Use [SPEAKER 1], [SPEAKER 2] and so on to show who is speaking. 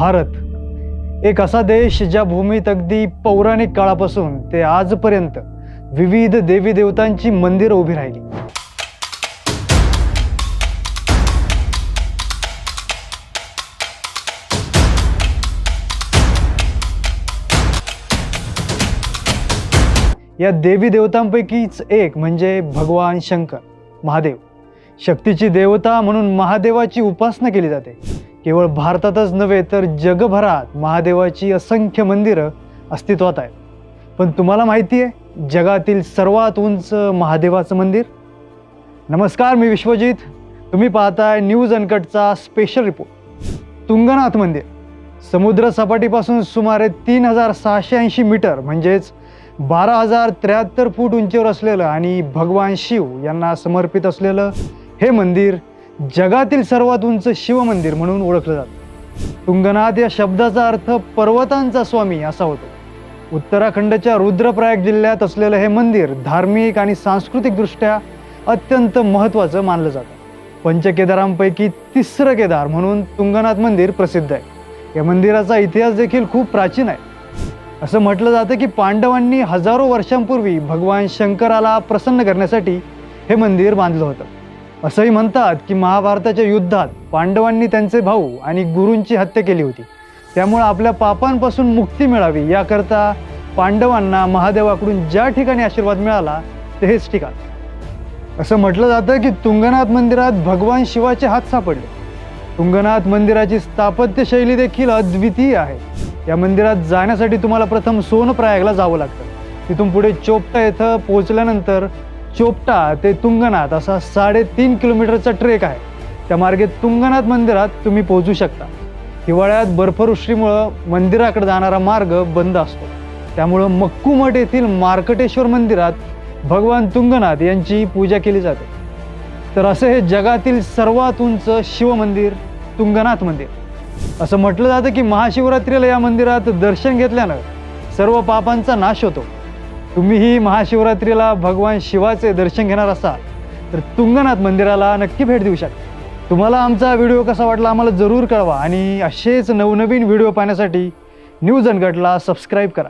[SPEAKER 1] भारत एक असा देश ज्या भूमीत अगदी पौराणिक काळापासून ते आजपर्यंत विविध देवी देवतांची मंदिरं उभी राहिली। या देवी देवतांपैकीच एक म्हणजे भगवान शंकर महादेव। शक्तीची देवता म्हणून महादेवाची उपासना केली जाते। केवळ भारतातच नव्हे तर जगभरात महादेवाची असंख्य मंदिरं अस्तित्वात आहेत। पण तुम्हाला माहिती आहे जगातील सर्वात उंच महादेवाचं मंदिर? नमस्कार, मी विश्वजित, तुम्ही पाहताय न्यूज अनकटचा स्पेशल रिपोर्ट। तुंगनाथ मंदिर समुद्र सपाटीपासून सुमारे 3680 मीटर म्हणजेच 12,073 फूट उंचीवर असलेलं आणि भगवान शिव यांना समर्पित असलेलं हे मंदिर जगातील सर्वात उंच शिव मंदिर म्हणून ओळखलं जातं। तुंगनाथ या शब्दाचा अर्थ पर्वतांचा स्वामी असा होतो। उत्तराखंडच्या रुद्रप्रयाग जिल्ह्यात असलेलं हे मंदिर धार्मिक आणि सांस्कृतिक दृष्ट्या अत्यंत महत्त्वाचं मानलं जातं। पंचकेदारांपैकी तिसरं केदार म्हणून तुंगनाथ मंदिर प्रसिद्ध आहे। या मंदिराचा इतिहास देखील खूप प्राचीन आहे। असं म्हटलं जातं की पांडवांनी हजारो वर्षांपूर्वी भगवान शंकराला प्रसन्न करण्यासाठी हे मंदिर बांधलं होतं। असंही म्हणतात की महाभारताच्या युद्धात पांडवांनी त्यांचे भाऊ आणि गुरूंची हत्या केली होती, त्यामुळे आपल्या पापांपासून मुक्ती मिळावी याकरता पांडवांना महादेवाकडून ज्या ठिकाणी आशीर्वाद मिळाला ते हेच ठिकाण। असं म्हटलं जातं की तुंगनाथ मंदिरात भगवान शिवाचे हात सापडले। तुंगनाथ मंदिराची स्थापत्य शैली देखील अद्वितीय आहे। या मंदिरात जाण्यासाठी तुम्हाला प्रथम सोनप्रयागला जावं लागतं। तिथून पुढे चोपटा येथे पोहोचल्यानंतर चोपटा ते तुंगनाथ असा 3.5 किलोमीटरचा ट्रेक आहे। त्या मार्गे तुंगनाथ मंदिरात तुम्ही पोहोचू शकता। हिवाळ्यात बर्फवृष्टीमुळे मंदिराकडे जाणारा मार्ग बंद असतो, त्यामुळं मक्कूमठ येथील मार्कटेश्वर मंदिरात भगवान तुंगनाथ यांची पूजा केली जाते। तर असे हे जगातील सर्वात उंच शिव मंदिर तुंगनाथ मंदिर। असं म्हटलं जातं की महाशिवरात्रीला या मंदिरात दर्शन घेतल्यानं सर्व पापांचा नाश होतो। तुम्हीही महाशिवरात्रीला भगवान शिवाचे दर्शन घेणार असाल तर तुंगनाथ मंदिराला नक्की भेट देऊ शकता। तुम्हाला आमचा व्हिडिओ कसा वाटला आम्हाला जरूर कळवा आणि असेच नवनवीन व्हिडिओ पाहण्यासाठी न्यूज अनकटला सबस्क्राईब करा।